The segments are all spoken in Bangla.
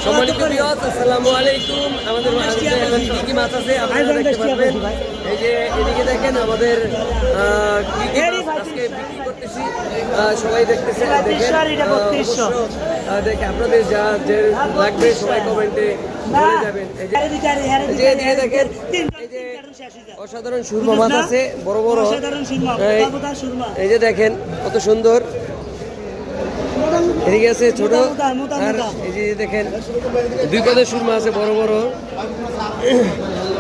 সম্মানিত ভিউয়ার্স, আসসালামু আলাইকুম। আমাদের এখন কি কি মাছ আছে আপনারা দেখতে পাবেন। এই যে এদিকে দেখেন আমাদের কি কি মাছ আজকে বিক্রি করতেছি, সবাই দেখতেছে। দেখেন দেখে আপনাদের যা যে লাগবে সবাই কমেন্টে বলে যাবেন। এই যে এদিকে দেখেন, এই যে অসাধারণ সুরমা মাছ আছে, বড় বড়। এই যে দেখেন কত সুন্দর। এদিকে আছে ছোট, আর এই যে দেখেন দুই কাদের সুরমা আছে বড় বড়।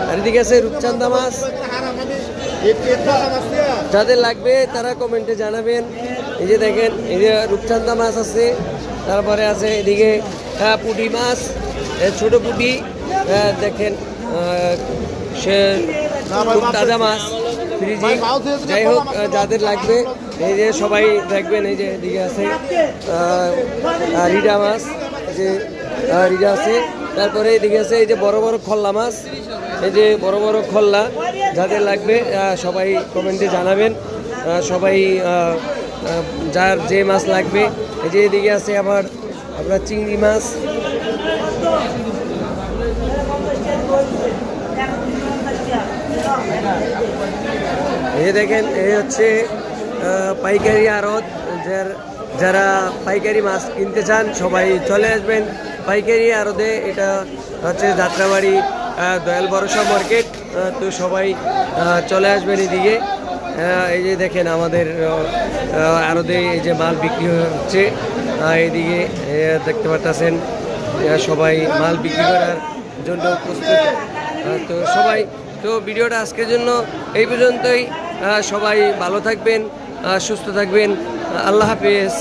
আর এদিকে আছে রূপচান্দা মাছ। যাদের লাগবে তারা কমেন্টে জানাবেন। এই যে দেখেন, এই যে রূপচান্দা মাছ আছে, তারপরে আছে এদিকে পুঁটি মাছ, ছোট পুঁটি। দেখেন সে খুব তাজা মাছ, ফ্রিজি। যাই হোক, যাদের লাগবে এই যে সবাই দেখবেন। এই যে এদিকে আছে রিডা মাছ, এই যে রিডা আছে। তারপরে এদিকে আছে এই যে বড় বড় খল্লা মাছ, এই যে বড় বড় খল্লা। যাদের লাগবে সবাই কমেন্টে জানাবেন। সবাই যার যে মাছ লাগবে। এই যে এদিকে আছে আবার আপনার চিংড়ি মাছ। এই যে দেখেন, এই হচ্ছে পাইকারি আড়ত। যারা পাইকারি মাছ কিনতে চান সবাই চলে আসবেন পাইকারি আড়তে। এটা হচ্ছে যাত্রাবাড়ি দয়াল ভরসা মার্কেট। তো সবাই চলে আসবেন এদিকে। এই যে দেখেন আমাদের আড়তে এই যে মাল বিক্রি হচ্ছে। এইদিকে দেখতে পাচ্ছেন সবাই মাল বিক্রি করার জন্য প্রস্তুত। তো সবাই, তো ভিডিওটা আজকের জন্য এই পর্যন্তই। সবাই ভালো থাকবেন, সুস্থ থাকবেন। আল্লাহ হাফেজ।